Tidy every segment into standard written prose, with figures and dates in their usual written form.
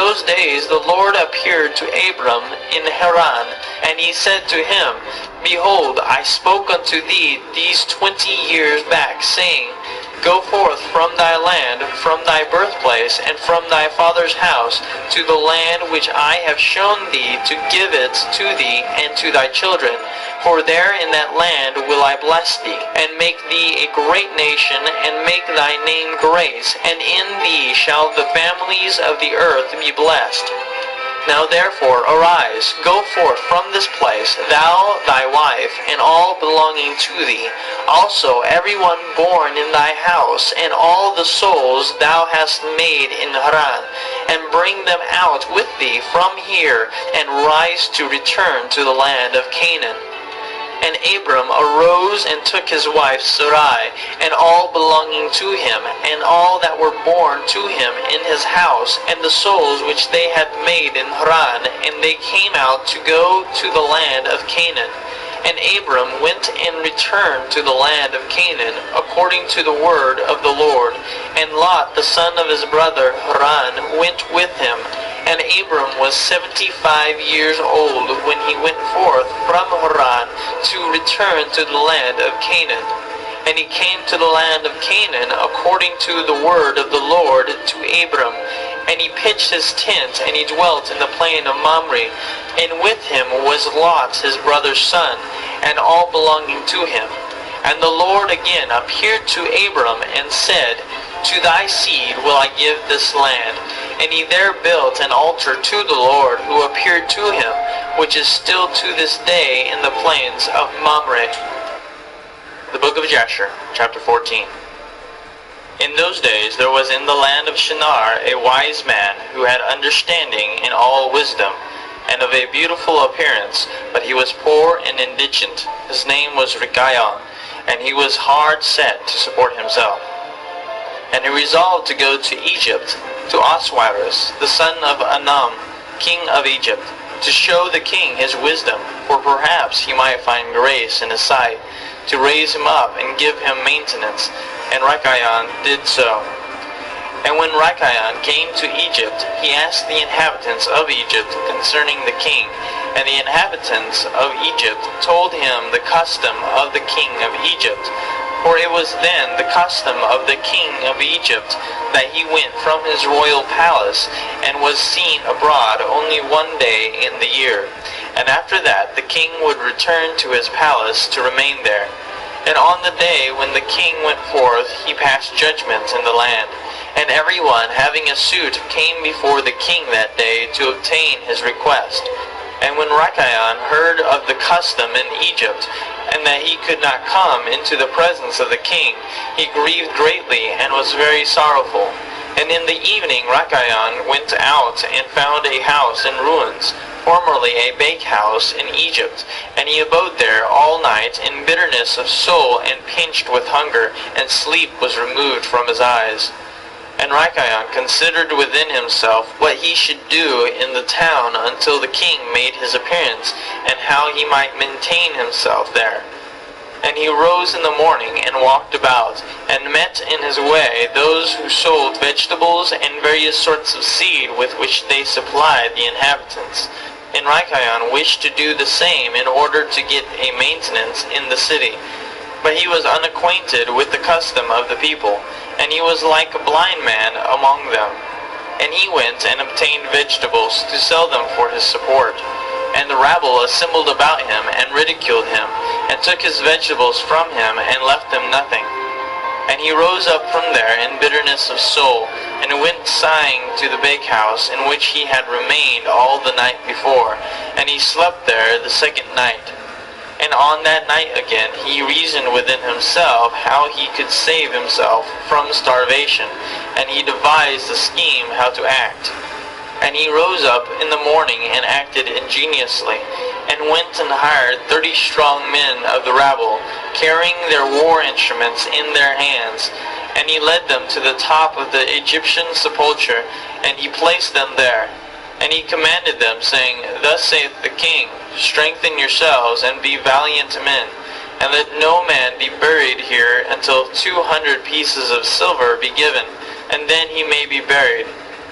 those days the Lord appeared to Abram in Haran, and he said to him, Behold, I spoke unto thee these 20 years back, saying, Go forth from thy land, from thy birthplace, and from thy father's house, to the land which I have shown thee, to give it to thee and to thy children. For there in that land will I bless thee, and make thee a great nation, and make thy name great, and in thee shall the families of the earth be blessed. Now therefore arise, go forth from this place, thou, thy wife, and all belonging to thee, also everyone born in thy house, and all the souls thou hast made in Haran, and bring them out with thee from here, and rise to return to the land of Canaan. And Abram arose and took his wife Sarai, and all belonging to him, and all that were born to him in his house, and the souls which they had made in Haran, and they came out to go to the land of Canaan. And Abram went and returned to the land of Canaan, according to the word of the Lord. And Lot, the son of his brother Haran, went with him. And Abram was 75 years old when he went forth from Haran to return to the land of Canaan. And he came to the land of Canaan according to the word of the Lord to Abram. And he pitched his tent, and he dwelt in the plain of Mamre. And with him was Lot his brother's son, and all belonging to him. And the Lord again appeared to Abram, and said, To thy seed will I give this land. And he there built an altar to the Lord who appeared to him, which is still to this day in the plains of Mamre. The book of Jasher, chapter 14. In those days there was in the land of Shinar a wise man who had understanding in all wisdom, and of a beautiful appearance, but he was poor and indigent. His name was Rikayon, and he was hard set to support himself. And he resolved to go to Egypt, to Oswirus, the son of Anam, king of Egypt, to show the king his wisdom, for perhaps he might find grace in his sight, to raise him up and give him maintenance. And Rikayon did so. And when Rikayon came to Egypt, he asked the inhabitants of Egypt concerning the king. And the inhabitants of Egypt told him the custom of the king of Egypt. For it was then the custom of the king of Egypt that he went from his royal palace and was seen abroad only one day in the year. And after that the king would return to his palace to remain there. And on the day when the king went forth, he passed judgment in the land. And everyone having a suit came before the king that day to obtain his request. And when Rikayon heard of the custom in Egypt, and that he could not come into the presence of the king, he grieved greatly and was very sorrowful. And in the evening Rikayon went out and found a house in ruins, formerly a bakehouse in Egypt, and he abode there all night in bitterness of soul and pinched with hunger, and sleep was removed from his eyes. And Rikayon considered within himself what he should do in the town until the king made his appearance, and how he might maintain himself there. And he rose in the morning and walked about, and met in his way those who sold vegetables and various sorts of seed with which they supplied the inhabitants. And Rikayon wished to do the same in order to get a maintenance in the city. But he was unacquainted with the custom of the people, and he was like a blind man among them. And he went and obtained vegetables to sell them for his support. And the rabble assembled about him and ridiculed him, and took his vegetables from him and left him nothing. And he rose up from there in bitterness of soul, and went sighing to the bakehouse in which he had remained all the night before, and he slept there the second night. And on that night again he reasoned within himself how he could save himself from starvation, and he devised a scheme how to act. And he rose up in the morning and acted ingeniously, and went and hired 30 strong men of the rabble, carrying their war instruments in their hands. And he led them to the top of the Egyptian sepulchre, and he placed them there. And he commanded them, saying, Thus saith the king, Strengthen yourselves, and be valiant men, and let no man be buried here until 200 pieces of silver be given, and then he may be buried.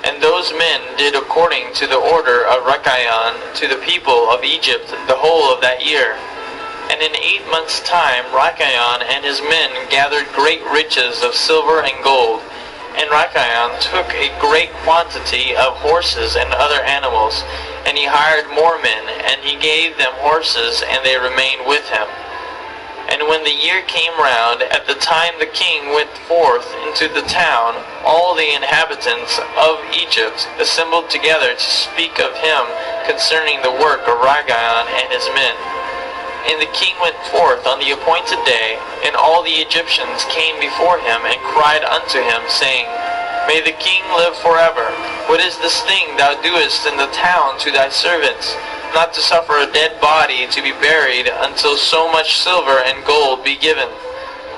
And those men did according to the order of Rachayon to the people of Egypt the whole of that year. And in 8 months' time Rachayon and his men gathered great riches of silver and gold. And Rachayon took a great quantity of horses and other animals, and he hired more men, and he gave them horses, and they remained with him. And when the year came round, at the time the king went forth into the town, all the inhabitants of Egypt assembled together to speak of him concerning the work of Rachayon and his men. And the king went forth on the appointed day, and all the Egyptians came before him and cried unto him, saying, May the king live forever. What is this thing thou doest in the town to thy servants, not to suffer a dead body to be buried until so much silver and gold be given?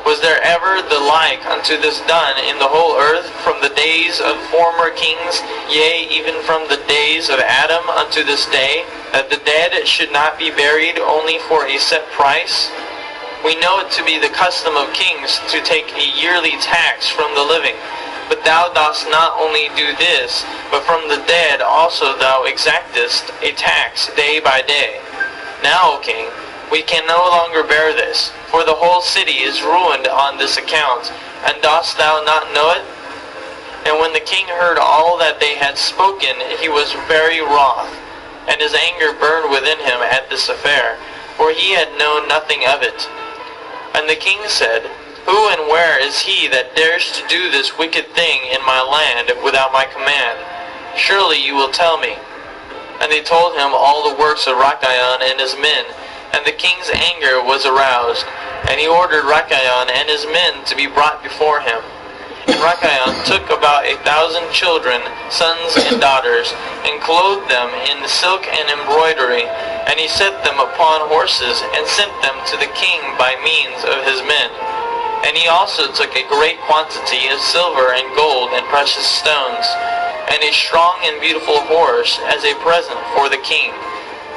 Was there ever the like unto this done in the whole earth from the days of former kings, yea, even from the days of Adam unto this day, that the dead should not be buried only for a set price? We know it to be the custom of kings to take a yearly tax from the living. But thou dost not only do this, but from the dead also thou exactest a tax day by day. Now, O king, we can no longer bear this, for the whole city is ruined on this account, and dost thou not know it? And when the king heard all that they had spoken, he was very wroth, and his anger burned within him at this affair, for he had known nothing of it. And the king said, Who and where is he that dares to do this wicked thing in my land without my command? Surely you will tell me. And they told him all the works of Rachayon and his men. And the king's anger was aroused, and he ordered Rachayon and his men to be brought before him. And Rachayon took about 1,000 children, sons and daughters, and clothed them in silk and embroidery, and he set them upon horses, and sent them to the king by means of his men. And he also took a great quantity of silver and gold and precious stones, and a strong and beautiful horse as a present for the king,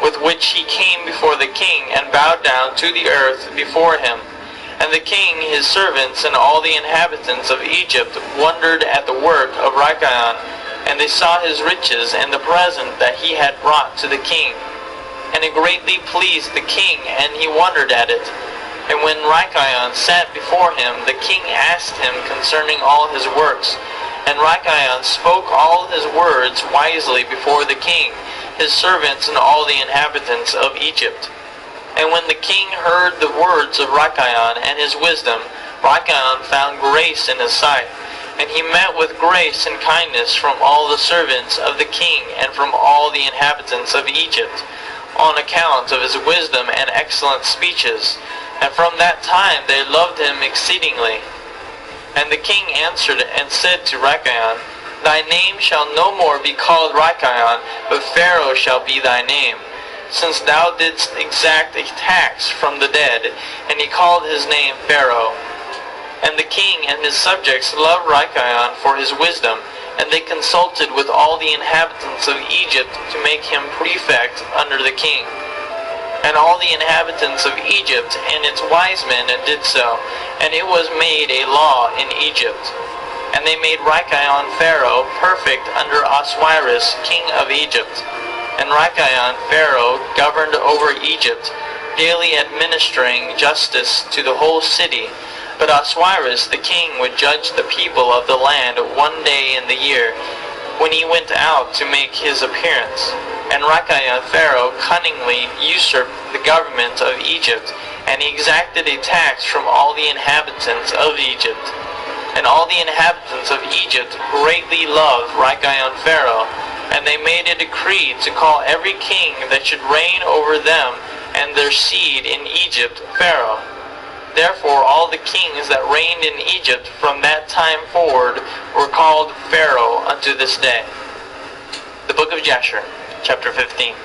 with which he came before the king and bowed down to the earth before him. And the king, his servants, and all the inhabitants of Egypt wondered at the work of Rachayon, and they saw his riches and the present that he had brought to the king. And it greatly pleased the king, and he wondered at it. And when Rachayon sat before him, the king asked him concerning all his works. And Rachayon spoke all his words wisely before the king, his servants, and all the inhabitants of Egypt. And when the king heard the words of Rachayon and his wisdom, Rachayon found grace in his sight. And he met with grace and kindness from all the servants of the king and from all the inhabitants of Egypt, on account of his wisdom and excellent speeches. And from that time they loved him exceedingly. And the king answered and said to Rachayon, Thy name shall no more be called Rachayon, but Pharaoh shall be thy name, since thou didst exact a tax from the dead. And he called his name Pharaoh. And the king and his subjects loved Rachayon for his wisdom, and they consulted with all the inhabitants of Egypt to make him prefect under the king. And all the inhabitants of Egypt and its wise men did so, and it was made a law in Egypt. And they made Rachayon Pharaoh perfect under Osiris, king of Egypt. And Rachayon Pharaoh governed over Egypt, daily administering justice to the whole city. But Osiris the king would judge the people of the land one day in the year, when he went out to make his appearance. And Rachayon Pharaoh cunningly usurped the government of Egypt, and he exacted a tax from all the inhabitants of Egypt. And all the inhabitants of Egypt greatly loved Rachayon Pharaoh, and they made a decree to call every king that should reign over them and their seed in Egypt Pharaoh. Therefore all the kings that reigned in Egypt from that time forward were called Pharaoh unto this day. The book of Jasher, chapter 15.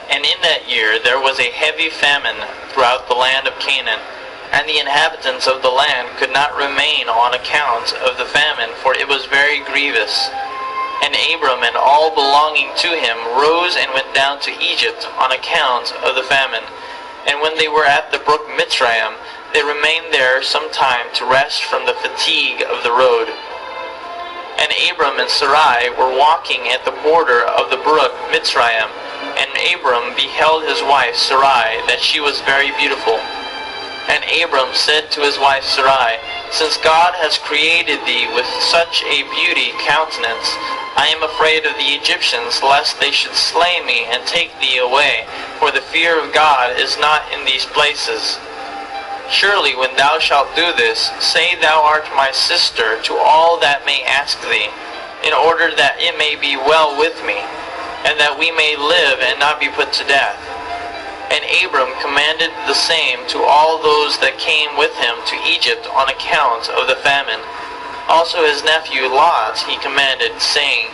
And in that year there was a heavy famine throughout the land of Canaan, and the inhabitants of the land could not remain on account of the famine, for it was very grievous. And Abram and all belonging to him rose and went down to Egypt on account of the famine. And when they were at the brook Mitzrayim, they remained there some time to rest from the fatigue of the road. And Abram and Sarai were walking at the border of the brook Mitzrayim, and Abram beheld his wife Sarai, that she was very beautiful. And Abram said to his wife Sarai, Since God has created thee with such a beauty countenance, I am afraid of the Egyptians, lest they should slay me and take thee away, for the fear of God is not in these places. Surely when thou shalt do this, say thou art my sister to all that may ask thee, in order that it may be well with me, and that we may live and not be put to death. And Abram commanded the same to all those that came with him to Egypt on account of the famine. Also his nephew Lot he commanded, saying,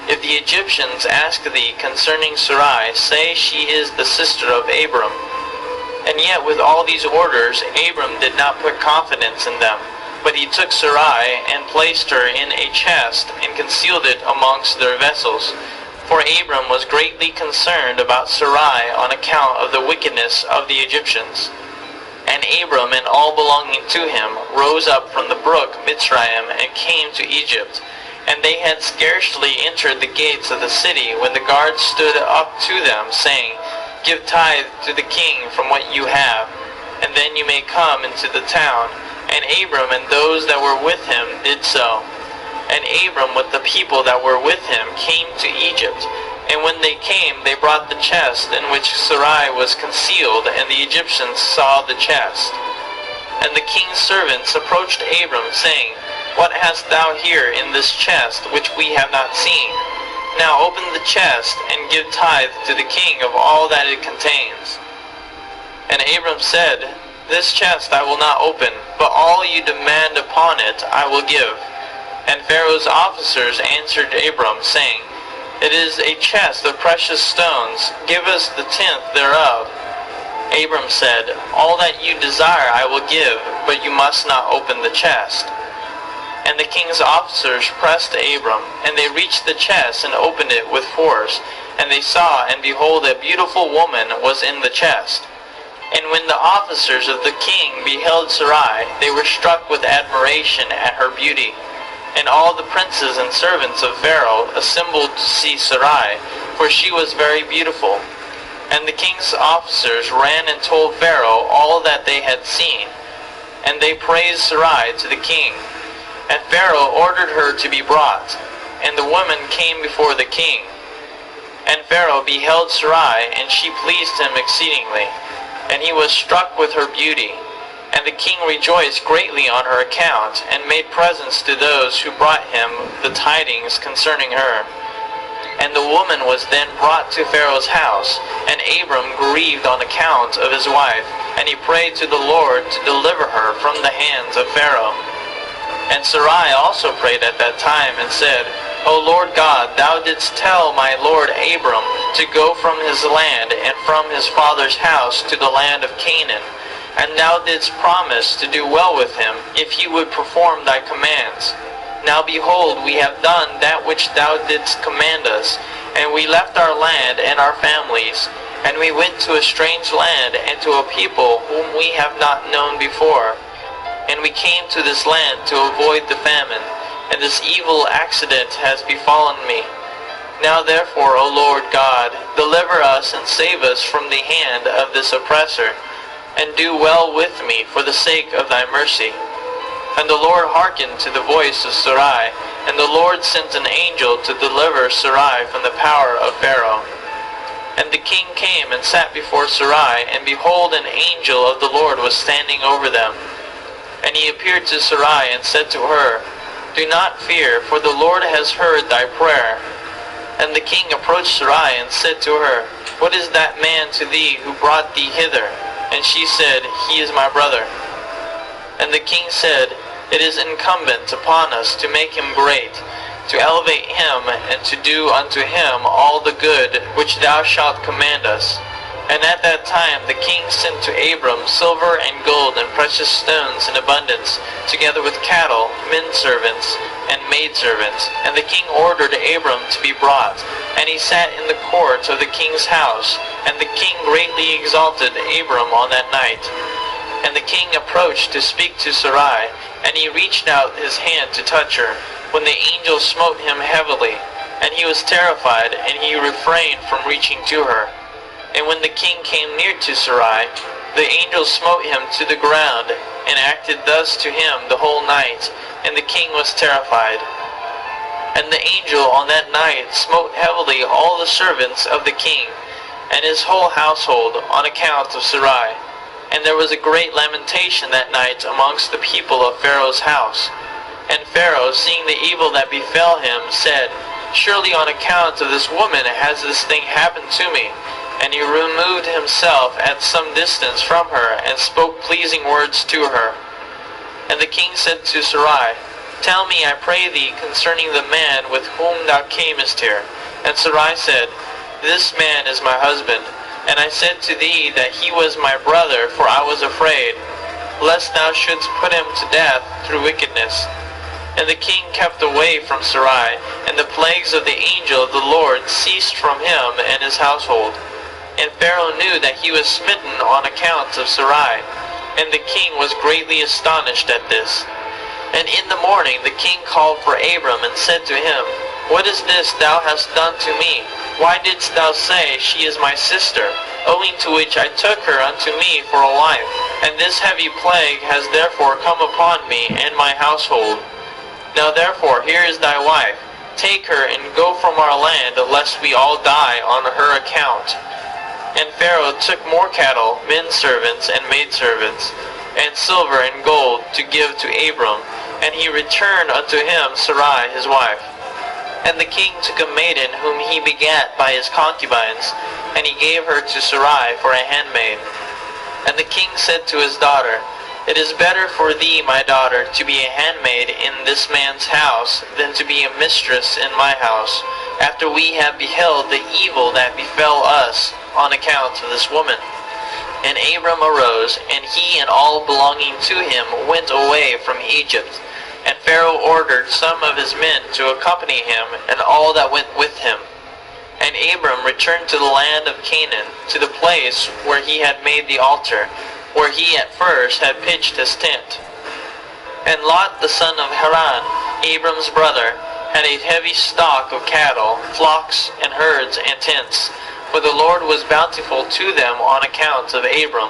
If the Egyptians ask thee concerning Sarai, say she is the sister of Abram. And yet with all these orders Abram did not put confidence in them, but he took Sarai and placed her in a chest and concealed it amongst their vessels. For Abram was greatly concerned about Sarai on account of the wickedness of the Egyptians. And Abram and all belonging to him rose up from the brook Mitzrayim and came to Egypt. And they had scarcely entered the gates of the city when the guards stood up to them, saying, Give tithe to the king from what you have, and then you may come into the town. And Abram and those that were with him did so. And Abram with the people that were with him came to Egypt. And when they came, they brought the chest in which Sarai was concealed, and the Egyptians saw the chest. And the king's servants approached Abram, saying, What hast thou here in this chest which we have not seen? Now open the chest, and give tithe to the king of all that it contains. And Abram said, This chest I will not open, but all you demand upon it I will give. And Pharaoh's officers answered Abram, saying, It is a chest of precious stones, give us the tenth thereof. Abram said, All that you desire I will give, but you must not open the chest. And the king's officers pressed Abram, and they reached the chest and opened it with force. And they saw, and behold, a beautiful woman was in the chest. And when the officers of the king beheld Sarai, they were struck with admiration at her beauty. And all the princes and servants of Pharaoh assembled to see Sarai, for she was very beautiful. And the king's officers ran and told Pharaoh all that they had seen. And they praised Sarai to the king. And Pharaoh ordered her to be brought, and the woman came before the king. And Pharaoh beheld Sarai, and she pleased him exceedingly, and he was struck with her beauty. And the king rejoiced greatly on her account, and made presents to those who brought him the tidings concerning her. And the woman was then brought to Pharaoh's house, and Abram grieved on account of his wife, and he prayed to the Lord to deliver her from the hands of Pharaoh. And Sarai also prayed at that time, and said, O Lord God, thou didst tell my lord Abram to go from his land and from his father's house to the land of Canaan. And thou didst promise to do well with him, if he would perform thy commands. Now behold, we have done that which thou didst command us, and we left our land and our families, and we went to a strange land and to a people whom we have not known before. And we came to this land to avoid the famine, and this evil accident has befallen me. Now therefore, O Lord God, deliver us and save us from the hand of this oppressor, and do well with me for the sake of thy mercy. And the Lord hearkened to the voice of Sarai, and the Lord sent an angel to deliver Sarai from the power of Pharaoh. And the king came and sat before Sarai, and behold, an angel of the Lord was standing over them. And he appeared to Sarai and said to her, Do not fear, for the Lord has heard thy prayer. And the king approached Sarai and said to her, What is that man to thee who brought thee hither? And she said, He is my brother. And the king said, It is incumbent upon us to make him great, to elevate him, and to do unto him all the good which thou shalt command us. And at that time the king sent to Abram silver and gold and precious stones in abundance, together with cattle, menservants, and maidservants. And the king ordered Abram to be brought, and he sat in the court of the king's house. And the king greatly exalted Abram on that night. And the king approached to speak to Sarai, and he reached out his hand to touch her. when the angel smote him heavily, and he was terrified, and he refrained from reaching to her. And when the king came near to Sarai, the angel smote him to the ground, and acted thus to him the whole night, and the king was terrified. And the angel on that night smote heavily all the servants of the king, and his whole household, on account of Sarai. And there was a great lamentation that night amongst the people of Pharaoh's house. And Pharaoh, seeing the evil that befell him, said, Surely on account of this woman has this thing happened to me. And he removed himself at some distance from her, and spoke pleasing words to her. And the king said to Sarai, Tell me, I pray thee, concerning the man with whom thou camest here. And Sarai said, This man is my husband. And I said to thee that he was my brother, for I was afraid, lest thou shouldst put him to death through wickedness. And the king kept away from Sarai, and the plagues of the angel of the Lord ceased from him and his household. And Pharaoh knew that he was smitten on account of Sarai, and the king was greatly astonished at this. And in the morning the king called for Abram, and said to him, What is this thou hast done to me? Why didst thou say, She is my sister? Owing to which I took her unto me for a wife. And this heavy plague has therefore come upon me and my household. Now therefore here is thy wife. Take her and go from our land, lest we all die on her account. And Pharaoh took more cattle, men servants and maidservants, and silver and gold to give to Abram, and he returned unto him Sarai his wife. And the king took a maiden whom he begat by his concubines, and he gave her to Sarai for a handmaid. And the king said to his daughter, It is better for thee, my daughter, to be a handmaid in this man's house, than to be a mistress in my house, after we have beheld the evil that befell us on account of this woman. And Abram arose, and he and all belonging to him went away from Egypt. And Pharaoh ordered some of his men to accompany him, and all that went with him. And Abram returned to the land of Canaan, to the place where he had made the altar, where he at first had pitched his tent. And Lot the son of Haran, Abram's brother, had a heavy stock of cattle, flocks, and herds, and tents, for the Lord was bountiful to them on account of Abram.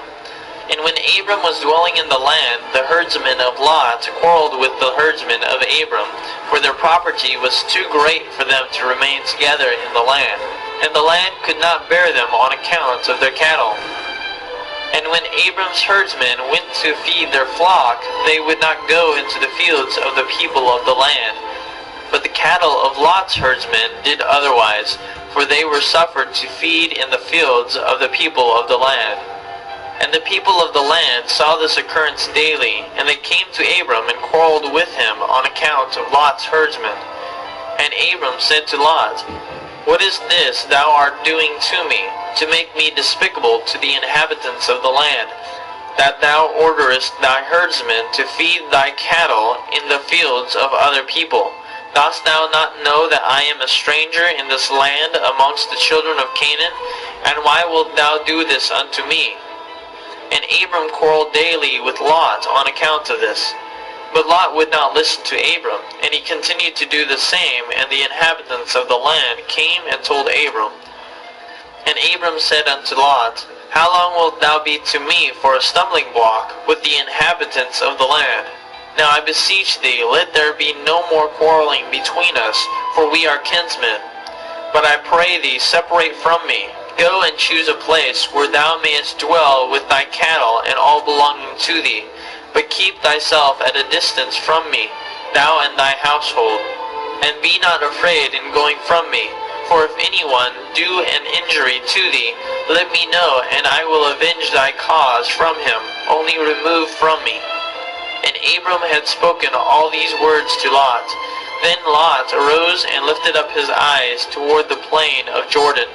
And when Abram was dwelling in the land, the herdsmen of Lot quarreled with the herdsmen of Abram, for their property was too great for them to remain together in the land, and the land could not bear them on account of their cattle. And when Abram's herdsmen went to feed their flock, they would not go into the fields of the people of the land. But the cattle of Lot's herdsmen did otherwise, for they were suffered to feed in the fields of the people of the land. And the people of the land saw this occurrence daily, and they came to Abram and quarreled with him on account of Lot's herdsmen. And Abram said to Lot, What is this thou art doing to me, to make me despicable to the inhabitants of the land, that thou orderest thy herdsmen to feed thy cattle in the fields of other people? Dost thou not know that I am a stranger in this land amongst the children of Canaan? And why wilt thou do this unto me? And Abram quarreled daily with Lot on account of this. But Lot would not listen to Abram, and he continued to do the same, and the inhabitants of the land came and told Abram. And Abram said unto Lot, How long wilt thou be to me for a stumbling block with the inhabitants of the land? Now I beseech thee, let there be no more quarreling between us, for we are kinsmen. But I pray thee, separate from me. Go and choose a place where thou mayest dwell with thy cattle and all belonging to thee. But keep thyself at a distance from me, thou and thy household. And be not afraid in going from me. For if anyone do an injury to thee, let me know, and I will avenge thy cause from him. Only remove from me. And Abram had spoken all these words to Lot. Then Lot arose and lifted up his eyes toward the plain of Jordan.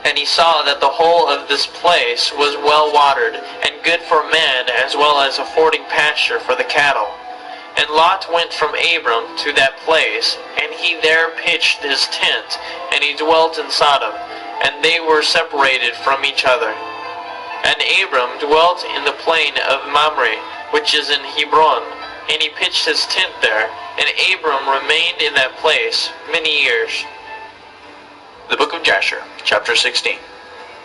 And he saw that the whole of this place was well watered, and good for men, as well as affording pasture for the cattle. And Lot went from Abram to that place, and he there pitched his tent, and he dwelt in Sodom, and they were separated from each other. And Abram dwelt in the plain of Mamre, which is in Hebron, and he pitched his tent there, And Abram remained in that place many years. The book of Jasher, chapter 16.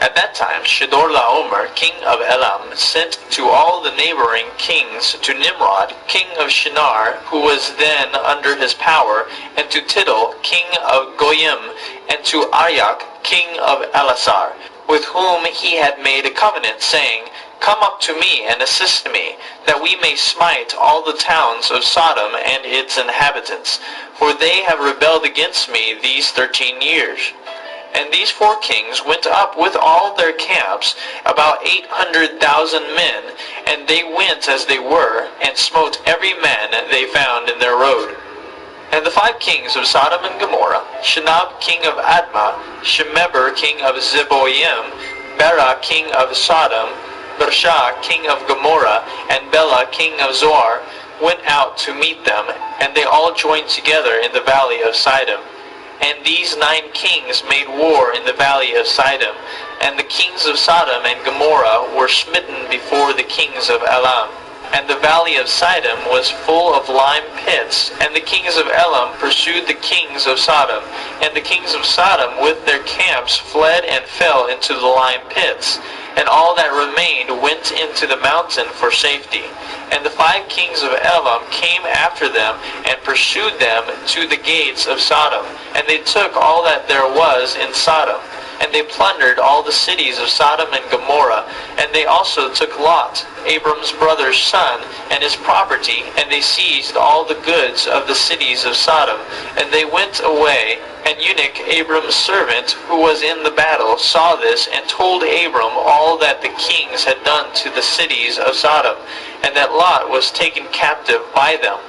At that time Chedorlaomer, king of Elam, sent to all the neighboring kings, to Nimrod, king of Shinar, who was then under his power, and to Tidal, king of Goyim, and to Aryak, king of Elasar, with whom he had made a covenant, saying, Come up to me and assist me, that we may smite all the towns of Sodom and its inhabitants, for they have rebelled against me these 13 years. And these 4 kings went up with all their camps, about 800,000 men, and they went as they were, and smote every man they found in their road. And the 5 kings of Sodom and Gomorrah, Shinab king of Admah, Shemeber king of Zeboim, Bera king of Sodom, Bersha king of Gomorrah, and Bela king of Zoar, went out to meet them, and they all joined together in the valley of Sidon. And these 9 kings made war in the valley of Sidon, and the kings of Sodom and Gomorrah were smitten before the kings of Elam. And the valley of Sidon was full of lime pits, and the kings of Elam pursued the kings of Sodom, and the kings of Sodom with their camps fled and fell into the lime pits, and all that remained went into the mountain for safety. And the 5 kings of Elam came after them, and pursued them to the gates of Sodom, and they took all that there was in Sodom. And they plundered all the cities of Sodom and Gomorrah, and they also took Lot, Abram's brother's son, and his property, and they seized all the goods of the cities of Sodom. And they went away, and Eunuch, Abram's servant, who was in the battle, saw this, and told Abram all that the kings had done to the cities of Sodom, and that Lot was taken captive by them.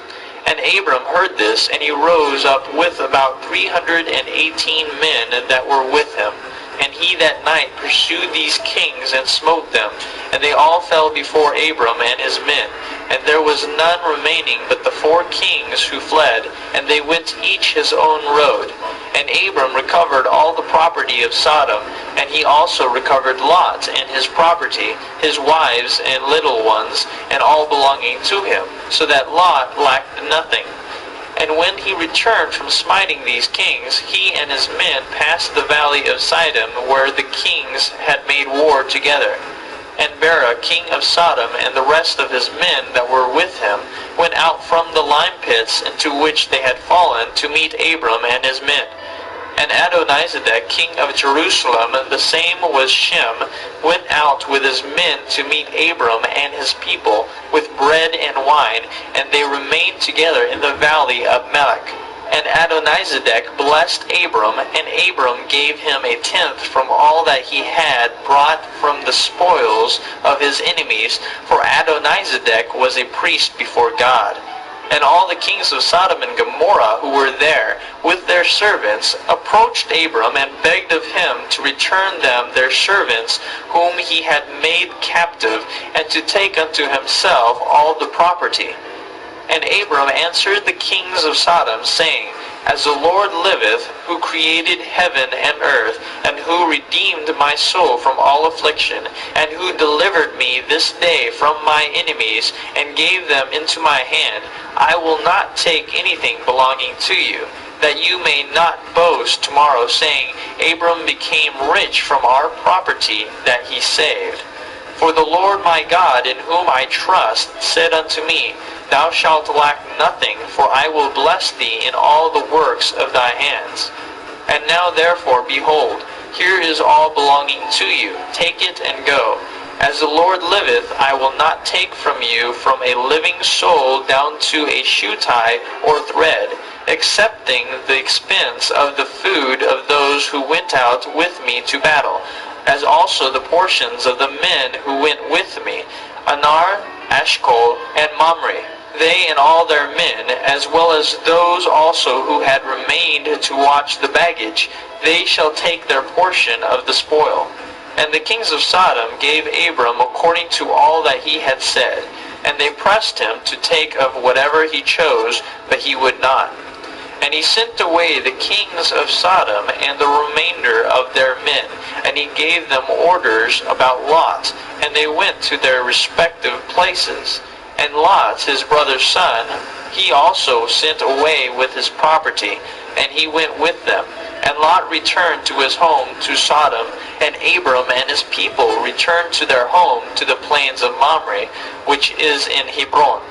And Abram heard this, and he rose up with about 318 men that were with him. And he that night pursued these kings and smote them, and they all fell before Abram and his men. And there was none remaining but the 4 kings who fled, and they went each his own road. And Abram recovered all the property of Sodom, and he also recovered Lot and his property, his wives and little ones, and all belonging to him, so that Lot lacked nothing. And when he returned from smiting these kings, he and his men passed the valley of Sidon, where the kings had made war together. And Bera, king of Sodom, and the rest of his men that were with him, went out from the lime pits into which they had fallen to meet Abram and his men. And Adonizedek, king of Jerusalem, the same was Shem, went out with his men to meet Abram and his people with bread and wine, and they remained together in the valley of Melech. And Adonizedek blessed Abram, and Abram gave him 1/10 from all that he had brought from the spoils of his enemies, for Adonizedek was a priest before God. And all the kings of Sodom and Gomorrah who were there with their servants approached Abram and begged of him to return them their servants whom he had made captive, and to take unto himself all the property. And Abram answered the kings of Sodom, saying, As the Lord liveth, who created heaven and earth, and who redeemed my soul from all affliction, and who delivered me this day from my enemies, and gave them into my hand, I will not take anything belonging to you, that you may not boast tomorrow, saying, Abram became rich from our property that he saved. For the Lord my God, in whom I trust, said unto me, Thou shalt lack nothing, for I will bless thee in all the works of thy hands. And now therefore, behold, here is all belonging to you. Take it and go. As the Lord liveth, I will not take from you from a living soul down to a shoe tie or thread, excepting the expense of the food of those who went out with me to battle, as also the portions of the men who went with me, Anar, Ashkol, and Mamre, they and all their men, as well as those also who had remained to watch the baggage, they shall take their portion of the spoil. And the kings of Sodom gave Abram according to all that he had said, and they pressed him to take of whatever he chose, but he would not. And he sent away the kings of Sodom and the remainder of their men, and he gave them orders about Lot, and they went to their respective places. And Lot, his brother's son, he also sent away with his property, and he went with them. And Lot returned to his home to Sodom, and Abram and his people returned to their home to the plains of Mamre, which is in Hebron.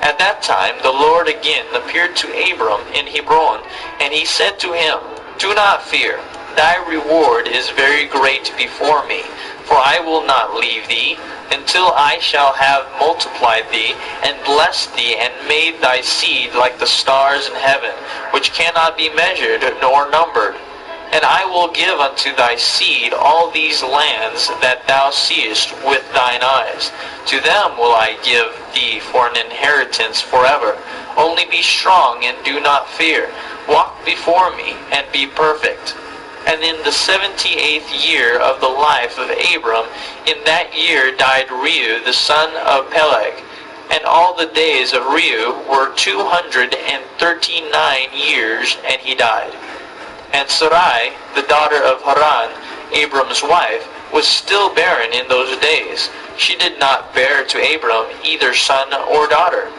At that time the Lord again appeared to Abram in Hebron, and he said to him, "Do not fear, thy reward is very great before me, for I will not leave thee, until I shall have multiplied thee, and blessed thee, and made thy seed like the stars in heaven, which cannot be measured nor numbered. And I will give unto thy seed all these lands that thou seest with thine eyes. To them will I give thee for an inheritance forever. Only be strong and do not fear. Walk before me and be perfect." And in the 78th year of the life of Abram, in that year died Reu the son of Peleg. And all the days of Reu were 239 years, and he died. And Sarai, the daughter of Haran, Abram's wife, was still barren in those days. She did not bear to Abram either son or daughter.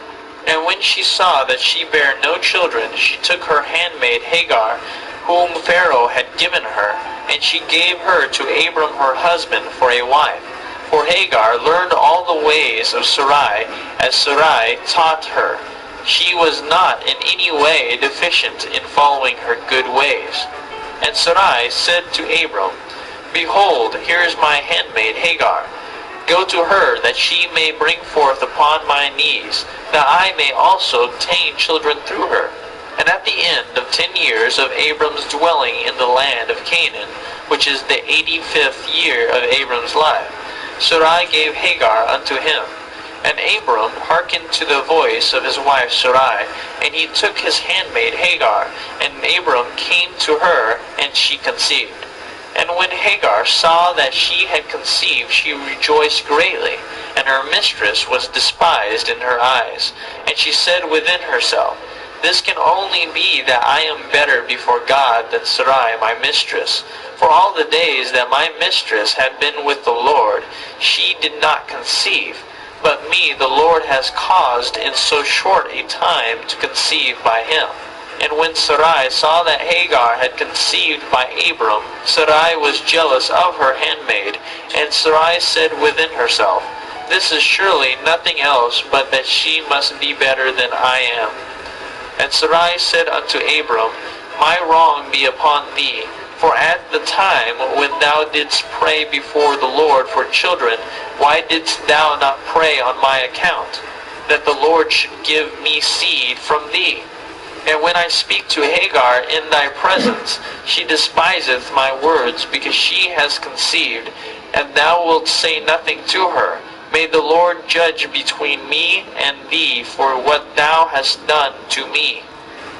And when she saw that she bare no children, she took her handmaid Hagar, whom Pharaoh had given her, and she gave her to Abram her husband for a wife. For Hagar learned all the ways of Sarai, as Sarai taught her. She was not in any way deficient in following her good ways. And Sarai said to Abram, "Behold, here is my handmaid Hagar. Go to her, that she may bring forth upon my knees, that I may also obtain children through her." And at the end of 10 years of Abram's dwelling in the land of Canaan, which is the 85th year of Abram's life, Sarai gave Hagar unto him. And Abram hearkened to the voice of his wife Sarai, and he took his handmaid Hagar, and Abram came to her, and she conceived. And when Hagar saw that she had conceived, she rejoiced greatly, and her mistress was despised in her eyes. And she said within herself, "This can only be that I am better before God than Sarai my mistress. For all the days that my mistress had been with the Lord, she did not conceive. But me the Lord has caused in so short a time to conceive by him." And when Sarai saw that Hagar had conceived by Abram, Sarai was jealous of her handmaid. And Sarai said within herself, "This is surely nothing else but that she must be better than I am." And Sarai said unto Abram, "My wrong be upon thee, for at the time when thou didst pray before the Lord for children, why didst thou not pray on my account, that the Lord should give me seed from thee? And when I speak to Hagar in thy presence, she despiseth my words, because she has conceived, and thou wilt say nothing to her. May the Lord judge between me and thee for what thou hast done to me."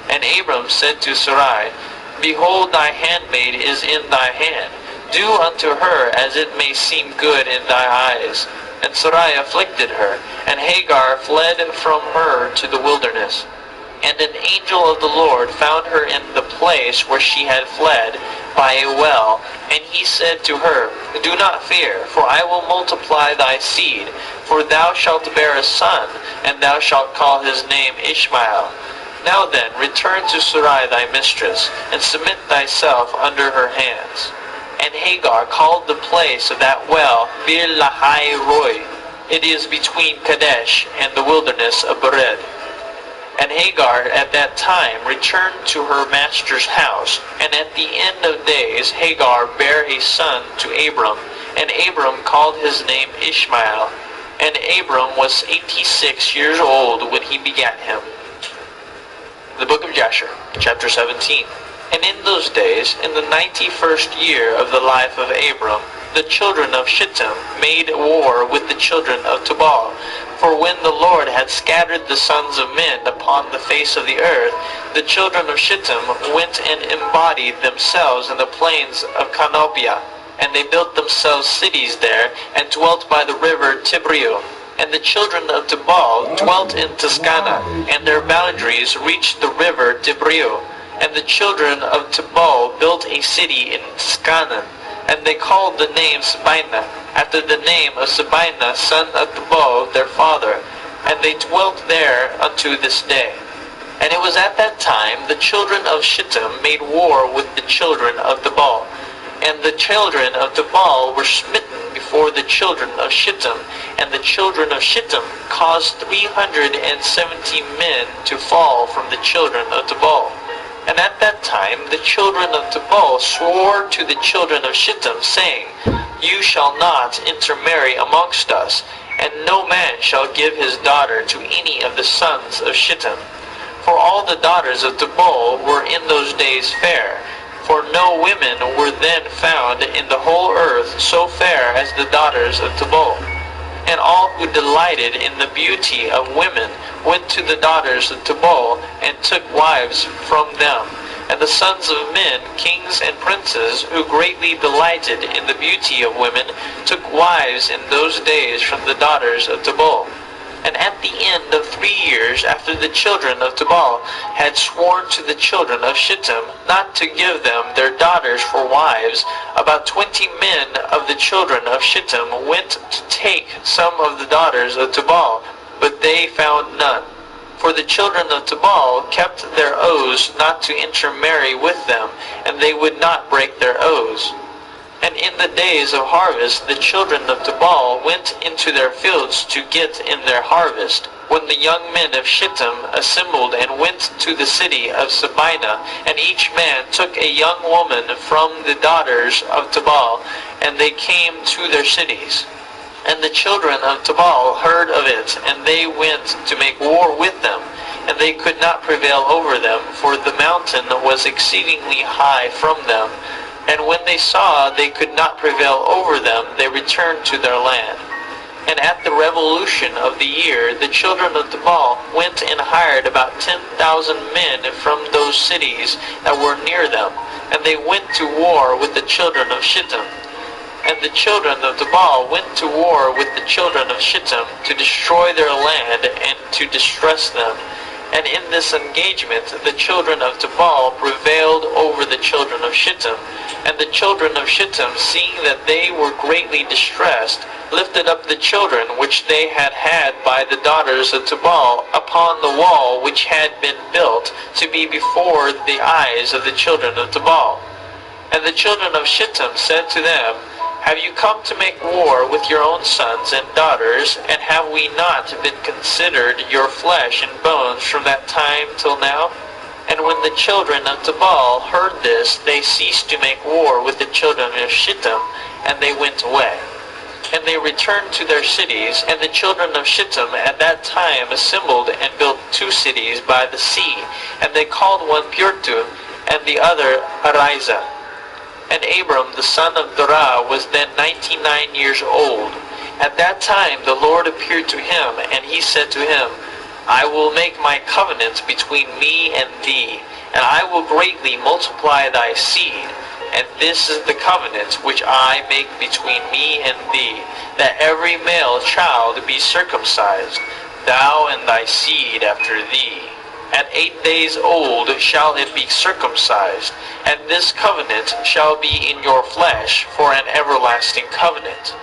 And Abram said to Sarai, "Behold, thy handmaid is in thy hand. Do unto her as it may seem good in thy eyes." And Sarai afflicted her, and Hagar fled from her to the wilderness. And an angel of the Lord found her in the place where she had fled, by a well. And he said to her, "Do not fear, for I will multiply thy seed. For thou shalt bear a son, and thou shalt call his name Ishmael. Now then, return to Sarai thy mistress, and submit thyself under her hands." And Hagar called the place of that well Bir Lahai Roi. It is between Kadesh and the wilderness of Bered. And Hagar at that time returned to her master's house. And at the end of days Hagar bare a son to Abram. And Abram called his name Ishmael. And Abram was 86 years old when he begat him. The book of Jasher, chapter 17. And in those days, in the 91st year of the life of Abram, the children of Shittim made war with the children of Tubal. For when the Lord had scattered the sons of men upon the face of the earth, the children of Shittim went and embodied themselves in the plains of Canopia. And they built themselves cities there, and dwelt by the river Tibreu. And the children of Tubal dwelt in Tuscana, and their boundaries reached the river Tibreu. And the children of Tubal built a city in Tuscana, and they called the name Sabina, after the name of Sabina, son of Tubal, their father. and they dwelt there unto this day. And it was at that time the children of Shittim made war with the children of Tubal. And the children of Tubal were smitten before the children of Shittim, and the children of Shittim caused 370 men to fall from the children of Tubal. And at that time the children of Tubal swore to the children of Shittim, saying, You shall not intermarry amongst us, and no man shall give his daughter to any of the sons of Shittim. For all the daughters of Tubal were in those days fair, for no women were then found in the whole earth so fair as the daughters of Tubal. And all who delighted in the beauty of women went to the daughters of Tubal, and took wives from them. And the sons of men, kings and princes, who greatly delighted in the beauty of women, took wives in those days from the daughters of Tubal. And at the end of 3 years after the children of Tubal had sworn to the children of Shittim not to give them their daughters for wives, about 20 men of the children of Shittim went to take some of the daughters of Tubal, but they found none. For the children of Tubal kept their oaths not to intermarry with them, and they would not break their oaths. And in the days of harvest the children of Tubal went into their fields to get in their harvest, when the young men of Shittim assembled and went to the city of Sabina, and each man took a young woman from the daughters of Tubal, and they came to their cities. And the children of Tubal heard of it, and they went to make war with them, and they could not prevail over them, for the mountain was exceedingly high from them. And when they saw they could not prevail over them, they returned to their land. And at the revolution of the year, the children of Tubal went and hired about 10,000 men from those cities that were near them, and they went to war with the children of Shittim. And the children of Tubal went to war with the children of Shittim to destroy their land and to distress them. And in this engagement the children of Tubal prevailed over the children of Shittim. And the children of Shittim, seeing that they were greatly distressed, lifted up the children which they had had by the daughters of Tubal upon the wall which had been built to be before the eyes of the children of Tubal. And the children of Shittim said to them, Have you come to make war with your own sons and daughters, and have we not been considered your flesh and bones from that time till now? And when the children of Tubal heard this, they ceased to make war with the children of Shittim, and they went away. And they returned to their cities, and the children of Shittim at that time assembled and built 2 cities by the sea, and they called one Purtu, and the other Arizah. And Abram the son of Terah was then 99 years old. At that time the Lord appeared to him, and he said to him, I will make my covenant between me and thee, and I will greatly multiply thy seed. And this is the covenant which I make between me and thee, that every male child be circumcised, thou and thy seed after thee. At 8 days old shall it be circumcised, and this covenant shall be in your flesh for an everlasting covenant.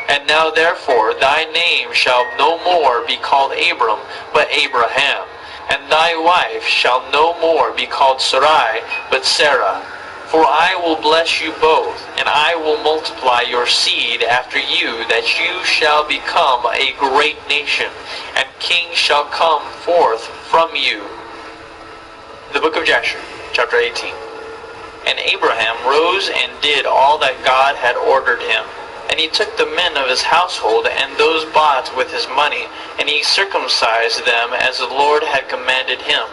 And now therefore thy name shall no more be called Abram, but Abraham, and thy wife shall no more be called Sarai, but Sarah. For I will bless you both, and I will multiply your seed after you, that you shall become a great nation, and kings shall come forth from you. The book of Jasher, chapter 18. And Abraham rose and did all that God had ordered him. And he took the men of his household and those bought with his money, and he circumcised them as the Lord had commanded him.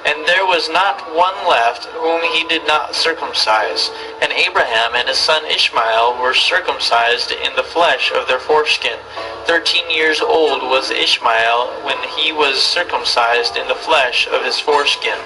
And there was not one left whom he did not circumcise. And Abraham and his son Ishmael were circumcised in the flesh of their foreskin. 13 years old was Ishmael when he was circumcised in the flesh of his foreskin.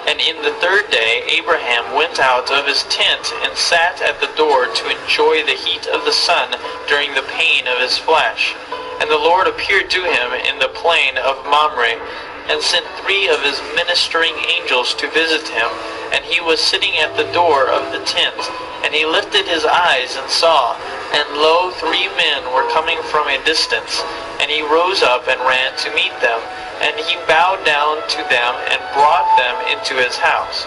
And in the 3rd day Abraham went out of his tent and sat at the door to enjoy the heat of the sun during the pain of his flesh. And the Lord appeared to him in the plain of Mamre, and sent 3 of his ministering angels to visit him. And he was sitting at the door of the tent. And he lifted his eyes and saw, And lo, 3 men were coming from a distance, and he rose up and ran to meet them, and he bowed down to them and brought them into his house.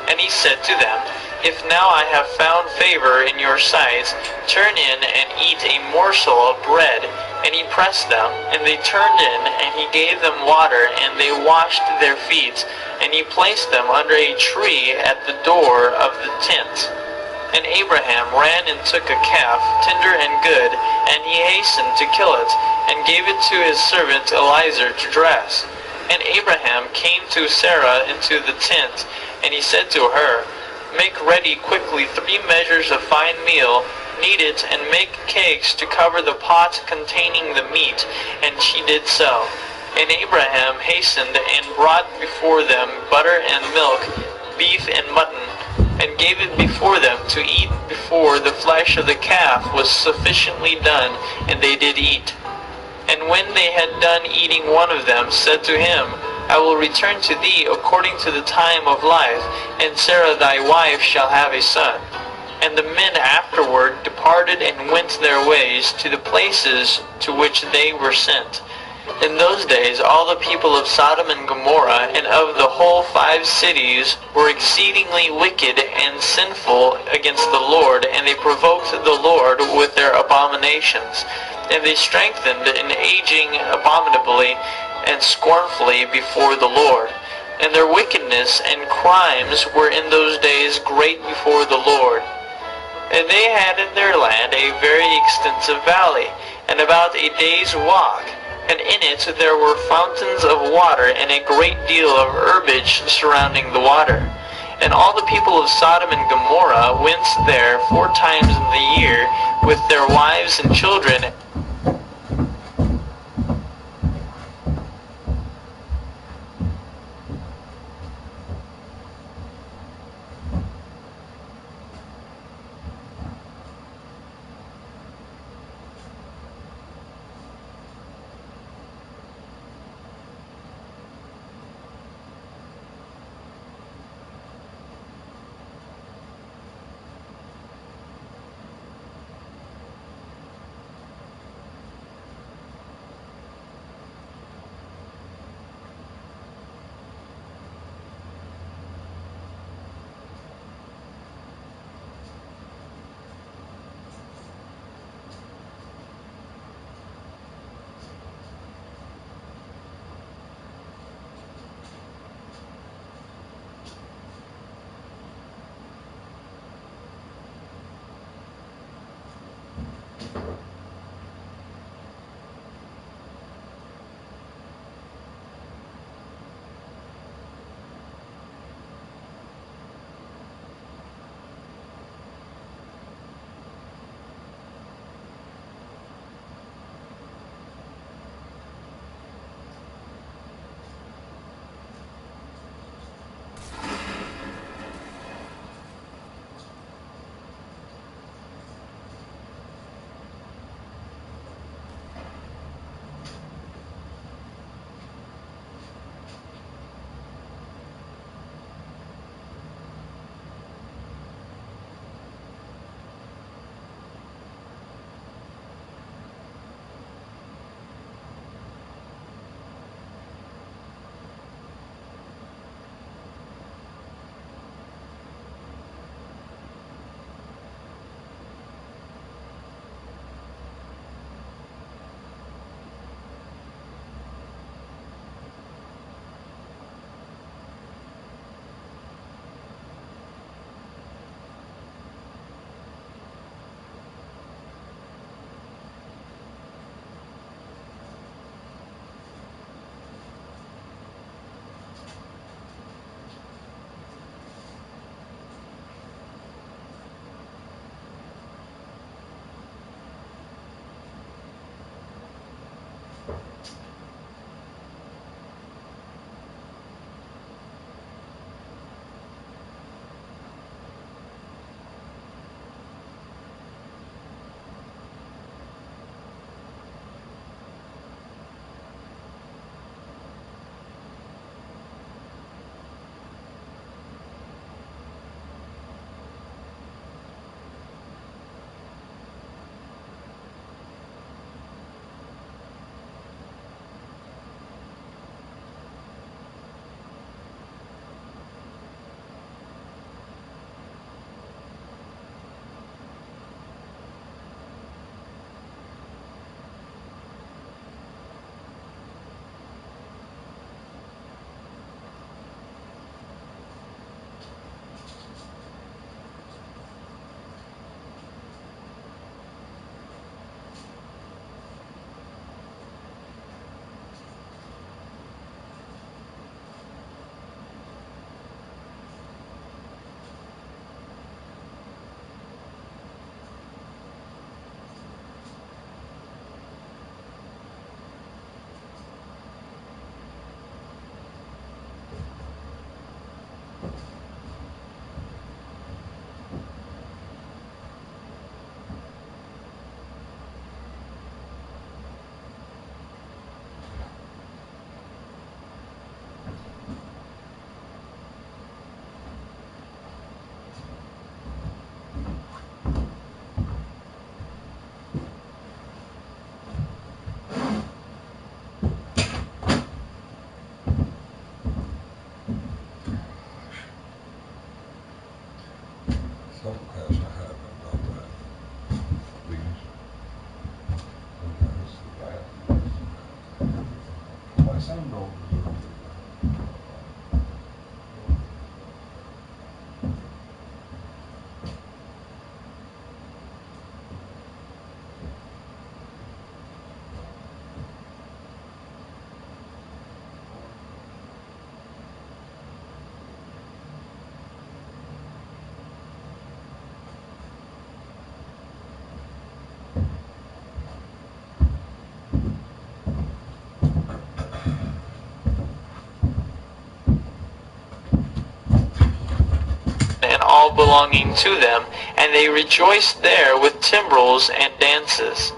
And he said to them, If now I have found favor in your sight, turn in and eat a morsel of bread. And he pressed them, and they turned in, and he gave them water, and they washed their feet, and he placed them under a tree at the door of the tent. And Abraham ran and took a calf, tender and good, and he hastened to kill it, and gave it to his servant Eliezer to dress. And Abraham came to Sarah into the tent, and he said to her, Make ready quickly 3 measures of fine meal, knead it, and make cakes to cover the pot containing the meat. And she did so. And Abraham hastened and brought before them butter and milk, beef and mutton, and gave it before them to eat before the flesh of the calf was sufficiently done, and they did eat. And when they had done eating, one of them said to him, I will return to thee according to the time of life, and Sarah thy wife shall have a son. And the men afterward departed and went their ways to the places to which they were sent. In those days all the people of Sodom and Gomorrah and of the whole 5 cities were exceedingly wicked and sinful against the Lord, and they provoked the Lord with their abominations. And they strengthened in aging abominably and scornfully before the Lord. And their wickedness and crimes were in those days great before the Lord. And they had in their land a very extensive valley, and about a day's walk. And in it there were fountains of water, and a great deal of herbage surrounding the water. And all the people of Sodom and Gomorrah went there 4 times in the year, with their wives and children. belonging to them, and they rejoiced there with timbrels and dances.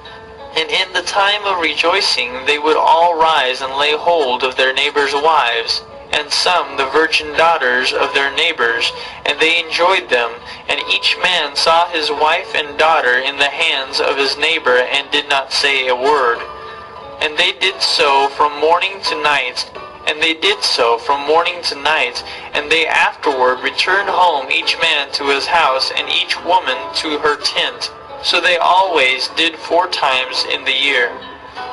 And in the time of rejoicing they would all rise and lay hold of their neighbors' wives, and some the virgin daughters of their neighbors, and they enjoyed them, and each man saw his wife and daughter in the hands of his neighbor, and did not say a word. And they did so from morning to night, and they afterward returned home, each man to his house, and each woman to her tent. So they always did 4 times in the year.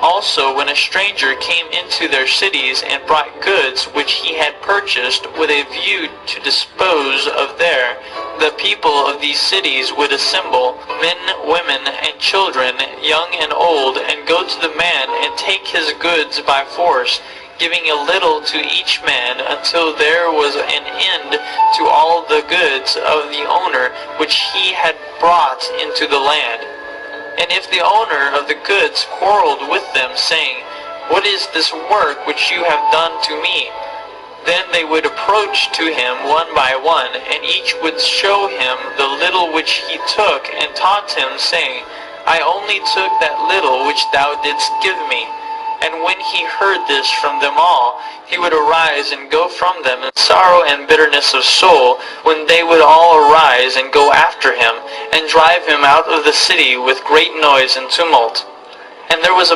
Also, when a stranger came into their cities and brought goods which he had purchased with a view to dispose of there, the people of these cities would assemble, men, women, and children, young and old, and go to the man and take his goods by force, giving a little to each man, until there was an end to all the goods of the owner which he had brought into the land. And if the owner of the goods quarreled with them, saying, "What is this work which you have done to me?" then they would approach to him one by one, and each would show him the little which he took, and taunt him, saying, "I only took that little which thou didst give me." And when he heard this from them all, he would arise and go from them in sorrow and bitterness of soul, when they would all arise and go after him, and drive him out of the city with great noise and tumult. And there was a